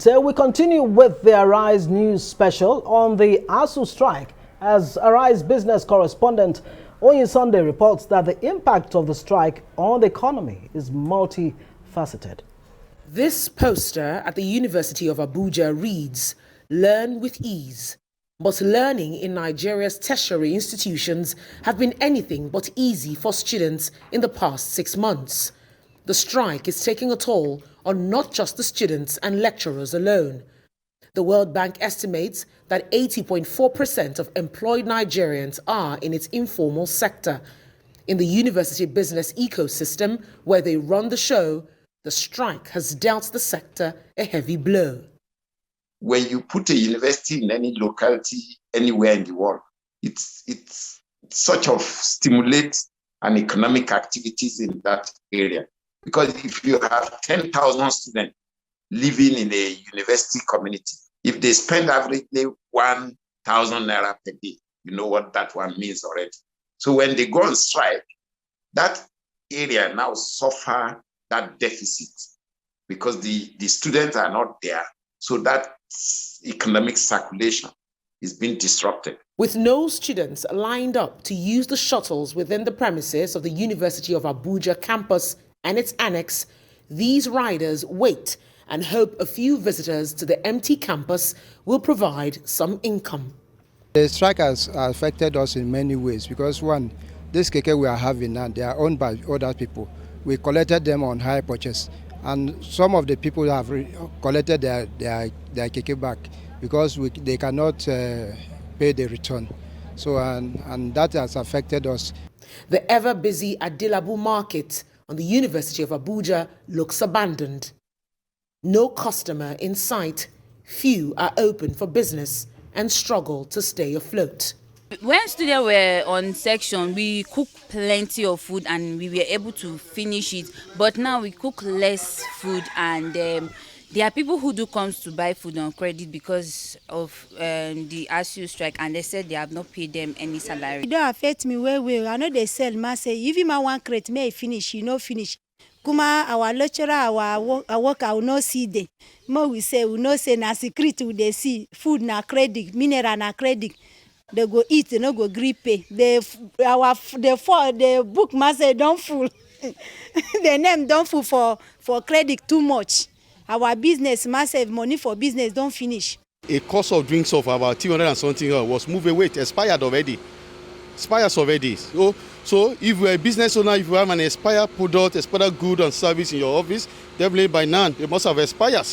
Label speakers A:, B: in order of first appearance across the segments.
A: So we continue with the Arise News special on the ASU strike as Arise business correspondent Oyin Sunday reports that the impact of the strike on the economy is multifaceted.
B: This poster at the University of Abuja reads, "Learn with ease." But learning in Nigeria's tertiary institutions have been anything but easy for students in the past 6 months. The strike is taking a toll on not just the students and lecturers alone. The World Bank estimates that 80.4% of employed Nigerians are in its informal sector. In the university business ecosystem where they run the show, the strike has dealt the sector a heavy blow.
C: When you put a university in any locality, anywhere in the world, it's sort of stimulates an economic activities in that area. Because if you have 10,000 students living in a university community, if they spend averagely 1,000 naira per day, you know what that one means already. So when they go on strike, that area now suffer that deficit because the students are not there. So that economic circulation is being disrupted.
B: With no students lined up to use the shuttles within the premises of the University of Abuja campus and its annex, these riders wait and hope a few visitors to the empty campus will provide some income.
D: The strike has affected us in many ways because one, this keke we are having now, they are owned by other people. We collected them on hire purchase, and some of the people have collected their keke back because they cannot pay the return. So and that has affected us.
B: The ever busy Adilabu market on the University of Abuja looks abandoned. No customer in sight, few are open for business and struggle to stay afloat.
E: When students were on section, we cooked plenty of food and we were able to finish it. But now we cook less food, and there are people who do come to buy food on credit because of the ASU strike, and they said they have not paid them any salary.
F: It don't affect me well. I know they sell. Ma say if you want one crate, may finish. You know finish. Kuma our lecturer, our worker will not see them. More we say we not say na secret they see food na credit, mineral na credit. They go eat, they no go gree pay. The book must say don't fool. The name don't fool for credit too much. Our business must have money for business don't finish.
G: A cost of drinks of about 200 and something was moved away. It expired already. Expires already. So if you're a business owner, if you have an expired product, expired good and service in your office, definitely by now it must have expired.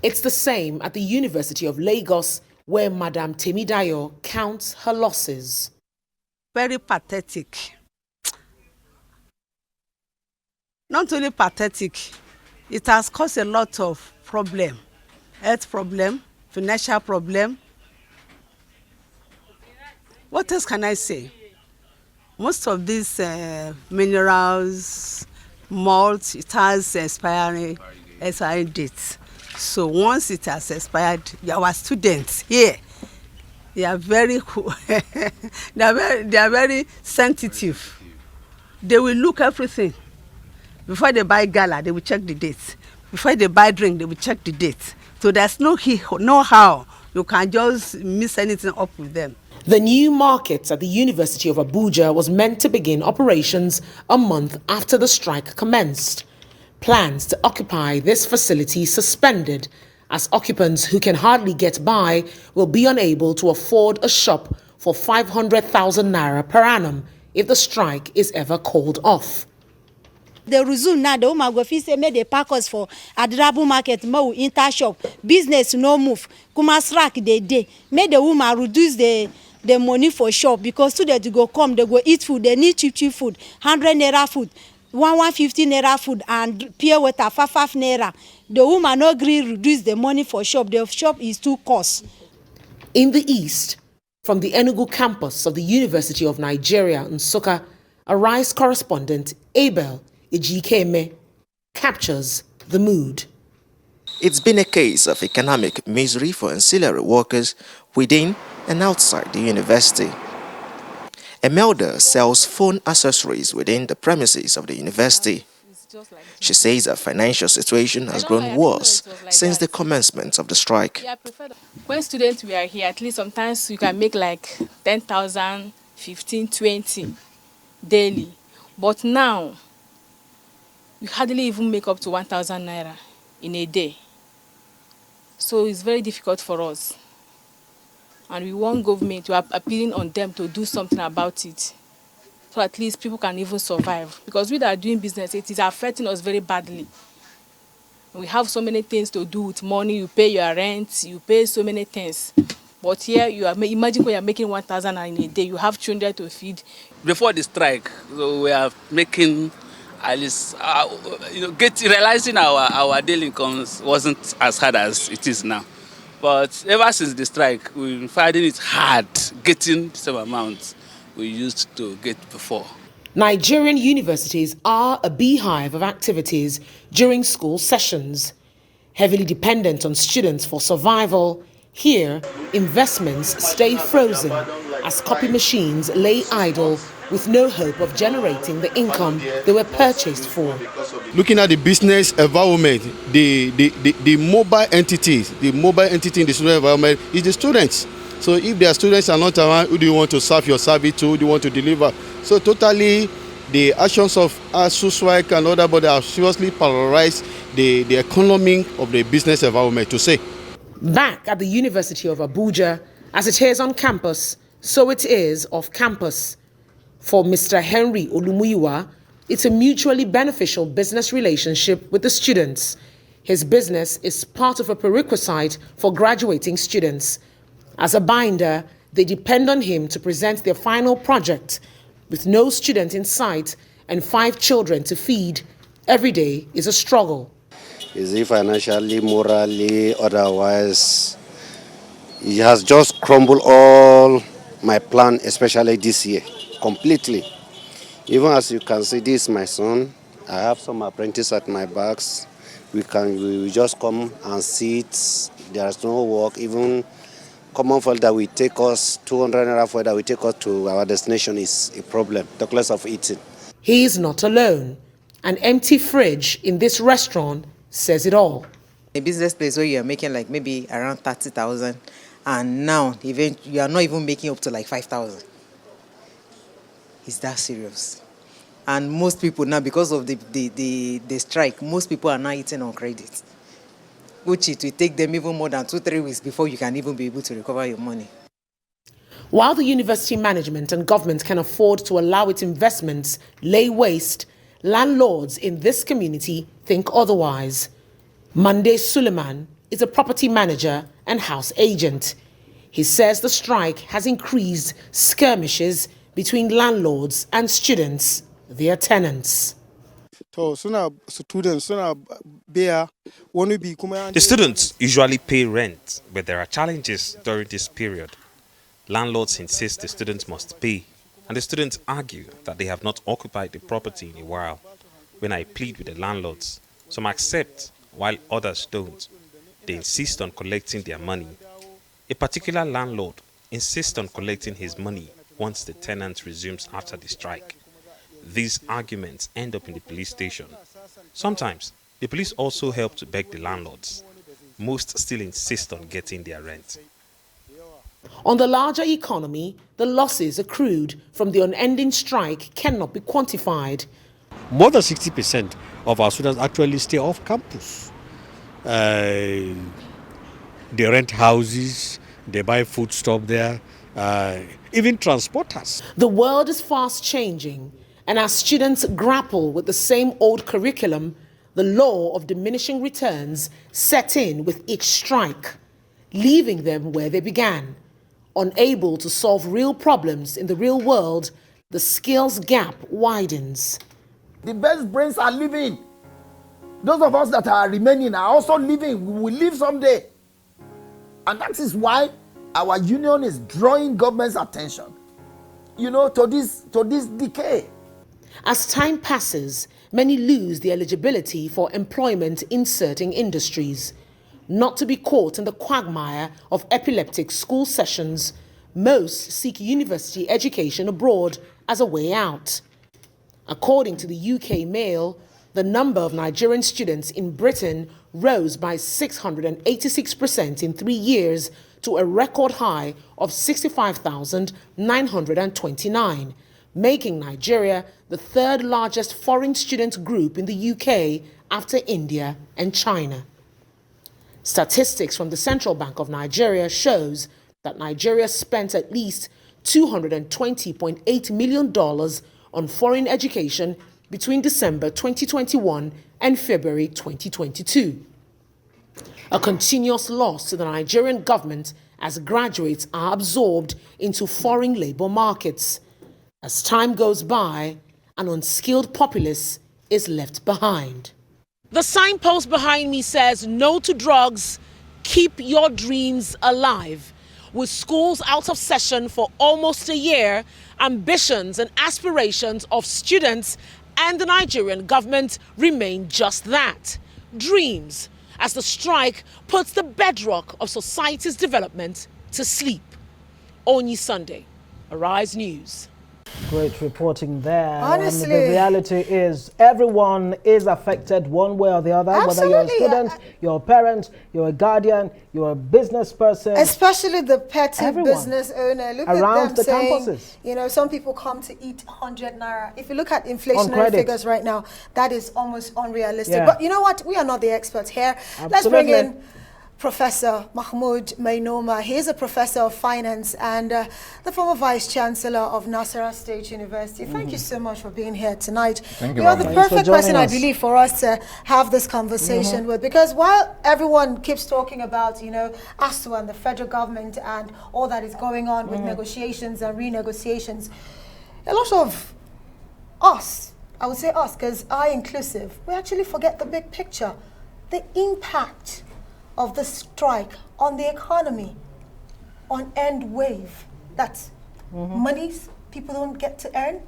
B: It's the same at the University of Lagos, where Madam Temidayo counts her losses.
H: Very pathetic. Not only pathetic, it has caused a lot of problem, health problem, financial problem. What else can I say? Most of these minerals, malt, it has expiring dates. So once it has expired, our students here, they are very they are very sensitive. They will look everything. Before they buy gala, they will check the dates. Before they buy drink, they will check the dates. So there's no how you can just mix anything up with them.
B: The new market at the University of Abuja was meant to begin operations a month after the strike commenced. Plans to occupy this facility suspended, as occupants who can hardly get by will be unable to afford a shop for 500,000 naira per annum if the strike is ever called off.
F: They resume now. The woman go say make they pack us for Adilabu market, more inter shop, business no move. Kuma strike they day. Make the woman reduce the money for shop because students go come, they go eat food, they need cheap food, 100 naira food, 150 naira food, and pure water 5 naira. The woman no agree reduce the money for shop. The shop is too cost.
B: In the east, from the Enugu campus of the University of Nigeria, Nsukka, Arise correspondent Abel Ejikeme captures the mood.
I: It's been a case of economic misery for ancillary workers within and outside the university. Emelda sells phone accessories within the premises of the university. She says her financial situation has grown worse since the commencement of the strike.
J: When students were here, at least sometimes you can make like 10,000, 15, 20 daily. But now, you hardly even make up to 1,000 naira in a day. So it's very difficult for us. And we want government, we are appealing on them to do something about it. So at least people can even survive. Because we that are doing business, it is affecting us very badly. We have so many things to do with money. You pay your rent, you pay so many things. But here, you are imagine when you are making 1,000 in a day, you have children to feed.
K: Before the strike, so we are making at least, realizing our daily incomes wasn't as hard as it is now. But ever since the strike, we've been finding it hard getting the same amount we used to get before.
B: Nigerian universities are a beehive of activities during school sessions. Heavily dependent on students for survival, here investments stay frozen as copy machines lay idle with no hope of generating the income they were purchased for.
G: Looking at the business environment, the mobile entities, the mobile entity in the student environment is the students. So if their students are not around, who do you want to serve your service to? Who do you want to deliver? So totally, the actions of ASU strike and other bodies have seriously paralyzed the economy of the business environment, to say.
B: Back at the University of Abuja, as it is on campus, so it is off campus. For Mr. Henry Olumuyiwa, it's a mutually beneficial business relationship with the students. His business is part of a prerequisite for graduating students. As a binder, they depend on him to present their final project. With no student in sight and 5 children to feed, every day is a struggle.
L: Is it financially, morally, otherwise? It has just crumbled all my plan, especially this year, completely. Even as you can see, this is my son. I have some apprentices at my backs. We just come and sit. There's no work. Even common fuel that will take us 200 naira fuel that will take us to our destination is a problem, talk less of eating.
B: He is not alone. An empty fridge in this restaurant says it all.
M: A business place where you are making like maybe around 30,000, and now even you are not even making up to like 5,000. It's that serious. And most people now, because of the strike, most people are now eating on credit, which it will take them even more than 2-3 weeks before you can even be able to recover your money.
B: While the university management and government can afford to allow its investments lay waste, landlords in this community think otherwise. Monday Suleiman is a property manager and house agent. He says the strike has increased skirmishes between landlords and students, their tenants.
N: The
O: students usually pay rent, but there are challenges during this period. Landlords insist the students must pay, and the students argue that they have not occupied the property in a while. When I plead with the landlords, some accept while others don't. They insist on collecting their money. A particular landlord insists on collecting his money once the tenant resumes after the strike. These arguments end up in the police station. Sometimes, the police also help to beg the landlords. Most still insist on getting their rent.
B: On the larger economy, the losses accrued from the unending strike cannot be quantified.
P: More than 60% of our students actually stay off campus. They rent houses, they buy food stuff there, even transporters.
B: The world is fast changing, and as students grapple with the same old curriculum, the law of diminishing returns set in with each strike, leaving them where they began. Unable to solve real problems in the real world, the skills gap widens.
Q: The best brains are leaving. Those of us that are remaining are also leaving. We will leave someday. And that is why our union is drawing government's attention, to this decay.
B: As time passes, many lose the eligibility for employment in certain industries. Not to be caught in the quagmire of epileptic school sessions, most seek university education abroad as a way out. According to the UK Mail, The number of Nigerian students in Britain rose by 686% in 3 years to a record high of 65,929, making Nigeria the third largest foreign student group in the UK after India and China. Statistics from the Central Bank of Nigeria shows that Nigeria spent at least $220.8 million on foreign education between December 2021 and February 2022. A continuous loss to the Nigerian government as graduates are absorbed into foreign labor markets. As time goes by, an unskilled populace is left behind. The signpost behind me says no to drugs, keep your dreams alive. With schools out of session for almost a year, ambitions and aspirations of students and the Nigerian government remain just that, dreams, as the strike puts the bedrock of society's development to sleep. Onyi Sunday, Arise News.
A: Great reporting there.
N: Honestly,
A: the reality is everyone is affected one way or the other.
N: Absolutely.
A: Whether you're a student, you're a parent, you're a guardian, you're a business person.
N: Especially the petty
A: Everyone.
N: business owner. Look
A: Around
N: at them
A: the
N: saying,
A: campuses.
N: you know, some people come to eat 100 naira. If you look at inflationary figures right now, that is almost unrealistic.
A: Yeah.
N: But you know what? We are not the experts here.
A: Absolutely.
N: Let's bring in Professor Mahmoud Mainoma. He is a professor of finance and the former vice chancellor of Nasarawa State University. Thank you so much for being here tonight.
R: Thank you.
N: You are the
R: Thanks
N: perfect person, I believe, for us to have this conversation with, because while everyone keeps talking about, you know, ASU and the federal government and all that is going on with negotiations and renegotiations, a lot of us, I would say us, because I inclusive, we actually forget the big picture, the impact of the strike on the economy, on end wave. That's monies people don't get to earn,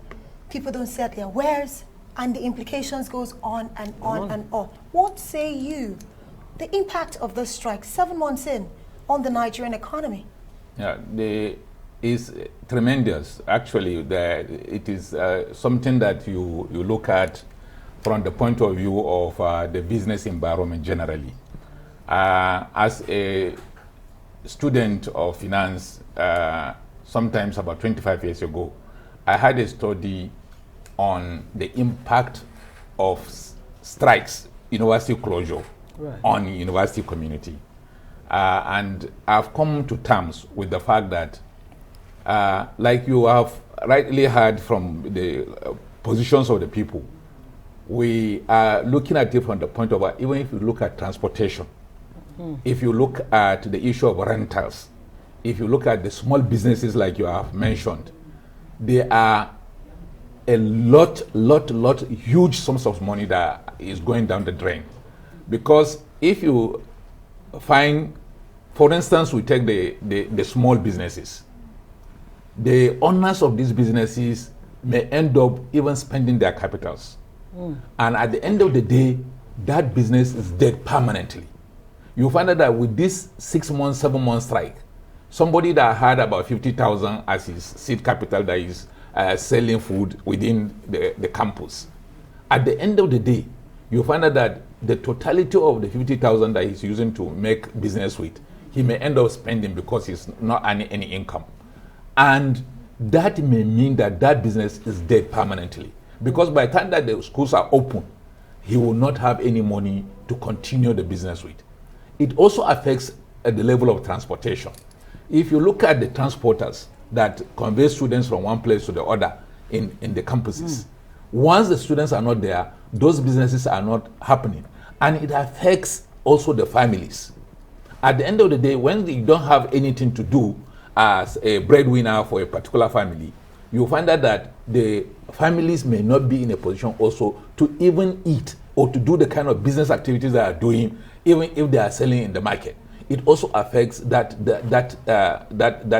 N: people don't sell their wares, and the implications goes on and on and on. What say you, the impact of the strike 7 months in on the Nigerian economy?
R: Yeah, is tremendous. Actually, it is something that you look at from the point of view of the business environment generally. As a student of finance, sometimes about 25 years ago, I had a study on the impact of strikes, university closure, on university community. And I've come to terms with the fact that, like you have rightly heard from the positions of the people, we are looking at it from the point of, even if you look at transportation, if you look at the issue of rentals, if you look at the small businesses like you have mentioned, there are a lot, huge sums of money that is going down the drain. Because if you find, for instance, we take the small businesses, the owners of these businesses may end up even spending their capitals. And at the end of the day, that business is dead permanently. You find out that with this 6 months, 7 months strike, somebody that had about 50,000 as his seed capital that is selling food within the campus, at the end of the day, you find out that the totality of the 50,000 that he's using to make business with, he may end up spending because he's not earning any income. And that may mean that that business is dead permanently. Because by the time that the schools are open, he will not have any money to continue the business with. It also affects at the level of transportation. If you look at the transporters that convey students from one place to the other in the campuses, once the students are not there, those businesses are not happening. And it affects also the families. At the end of the day, when you don't have anything to do as a breadwinner for a particular family, you find out that the families may not be in a position also to even eat or to do the kind of business activities they are doing, even if they are selling in the market. It also affects that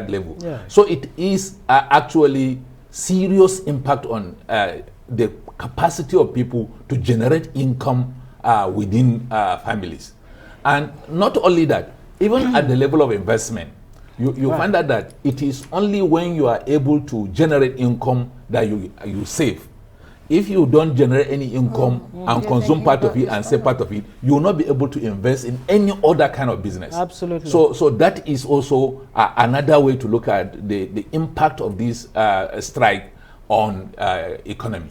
R: level. Yeah. So it is actually serious impact on the capacity of people to generate income within families. And not only that, even at the level of investment, you find out that it is only when you are able to generate income that you save. if you don't generate any income and consume part of it and save part of it, you will not be able to invest in any other kind of business.
A: Absolutely.
R: So that is also another way to look at the impact of this strike on economy.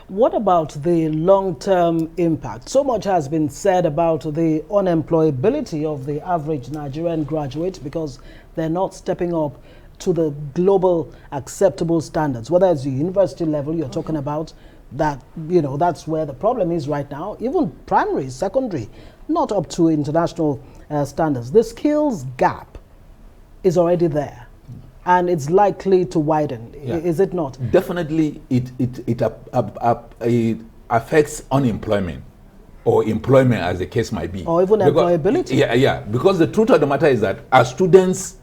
A: What about the long-term impact? So much has been said about the unemployability of the average Nigerian graduate because they're not stepping up to the global acceptable standards, whether it's the university level you're talking about, that, you know, that's where the problem is right now. Even primary, secondary, not up to international standards. The skills gap is already there, and it's likely to widen.
R: Yeah.
A: Is it not?
R: Definitely, it affects unemployment or employment, as the case might be,
A: or even employability.
R: Yeah. Because the truth of the matter is that as students,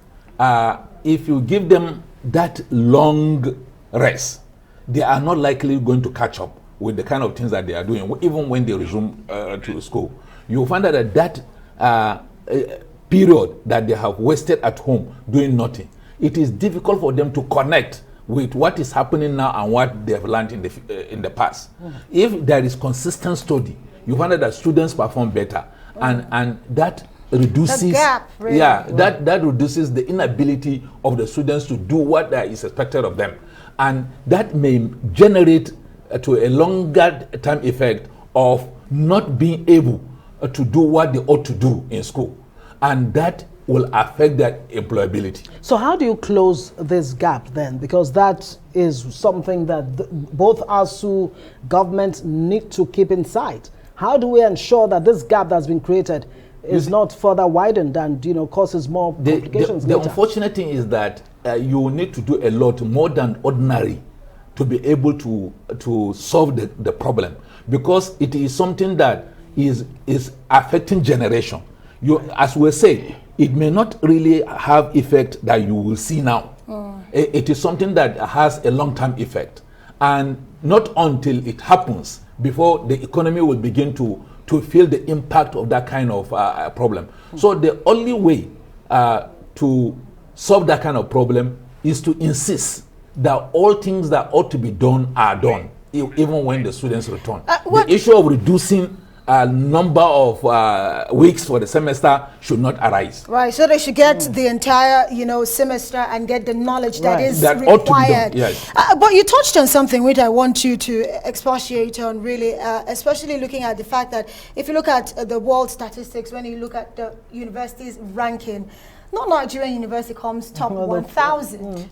R: if you give them that long rest, they are not likely going to catch up with the kind of things that they are doing, even when they resume to school. You find out that period that they have wasted at home doing nothing, it is difficult for them to connect with what is happening now and what they have learned in the past. If there is consistent study, you find out that students perform better, and that reduces
N: the gap, really.
R: That reduces the inability of the students to do what is expected of them, and that may generate to a longer term effect of not being able to do what they ought to do in school, and that will affect their employability.
A: So how do you close this gap then? Because that is something that both ASU governments need to keep in sight. How do we ensure that this gap that's been created is not further widened and, you know, causes more complications
R: the
A: later?
R: unfortunate thing is that you need to do a lot more than ordinary to be able to solve the problem, because it is something that is affecting generation. As we say, it may not really have effect that you will see now. It is something that has a long-term effect, and not until it happens before the economy will begin to feel the impact of that kind of problem. So the only way to solve that kind of problem is to insist that all things that ought to be done are done, even when the students return. The issue of reducing number of weeks for the semester should not arise.
N: Right, so they should get the entire, you know, semester and get the knowledge that is
R: that
N: required.
R: ought to be done, yes.
N: But you touched on something which I want you to expatiate on, really, especially looking at the fact that if you look at the world statistics, when you look at the universities ranking, not Nigerian university comes top 1,000.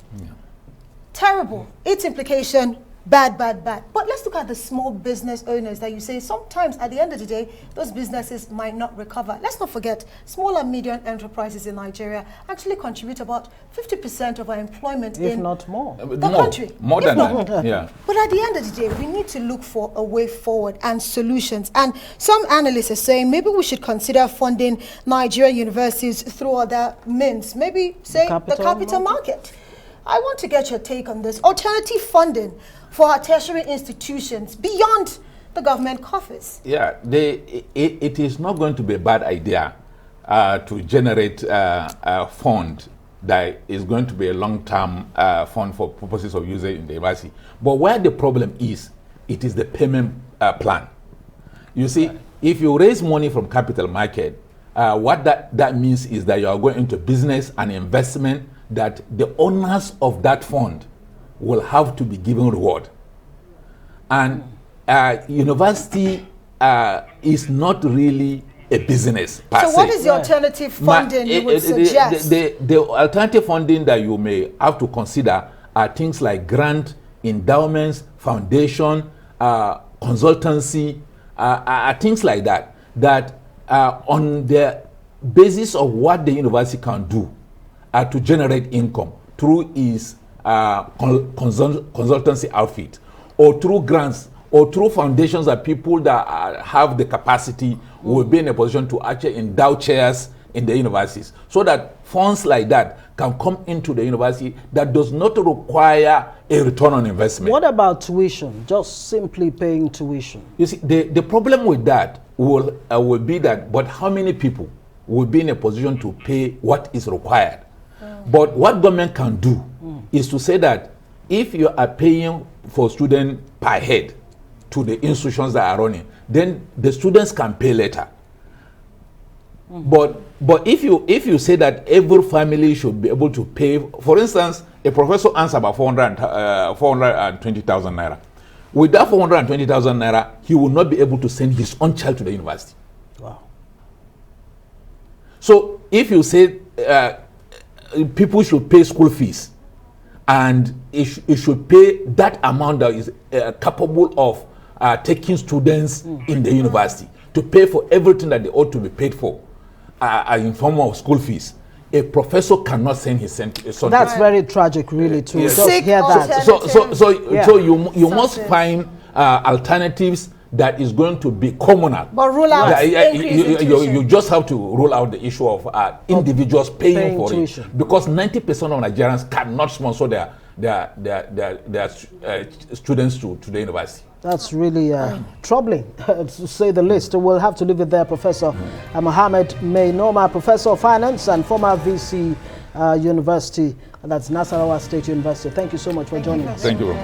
N: Terrible. Its implication, bad. But let's look at the small business owners that you say sometimes at the end of the day, those businesses might not recover. Let's not forget, small and medium enterprises in Nigeria actually contribute about 50% of our employment
A: if not more.
N: The country.
R: More than that, yeah.
N: But at the end of the day, we need to look for a way forward and solutions. And some analysts are saying maybe we should consider funding Nigerian universities through other means. Maybe, say, the capital market. I want to get your take on this. Alternative funding for our tertiary institutions beyond the government coffers.
R: Yeah, it is not going to be a bad idea to generate a fund that is going to be a long-term fund for purposes of usage in the university. But where the problem is, it is the payment plan. You see, if you raise money from capital market, what that means is that you are going into business and investment that the owners of that fund will have to be given reward. And university is not really a business per se.
N: So what is the alternative funding you would suggest?
R: The alternative funding that you may have to consider are things like grant, endowments, foundation, consultancy, things like that, that on the basis of what the university can do to generate income through its consultancy outfit, or through grants, or through foundations that people that have the capacity will be in a position to actually endow chairs in the universities, so that funds like that can come into the university that does not require a return on investment.
A: What about tuition? Just simply paying tuition?
R: You see, the problem with that will be that, but how many people will be in a position to pay what is required? But what government can do is to say that if you are paying for student per head, to the institutions that are running, then the students can pay later. But if you say that every family should be able to pay, for instance, a professor earns about 420,000 naira. With that 420,000 naira, he will not be able to send his own child to the university.
A: Wow.
R: So if you say people should pay school fees, and it should pay that amount that is capable of taking students in the university, to pay for everything that they ought to be paid for in form of school fees, a professor cannot send his son.
A: That's very tragic, really, to
R: Yes.
A: just hear that.
R: So you must find alternatives that is going to be communal.
N: But rule out
R: you just have to rule out the issue of individuals paying for
A: tuition.
R: it, because 90% of Nigerians cannot sponsor their students to the university.
A: That's really troubling, to say the least. We'll have to leave it there, Professor Mohammed Mainoma, Professor of Finance and former VC University, that's Nasarawa State University. Thank you so much for joining us.
R: Thank you.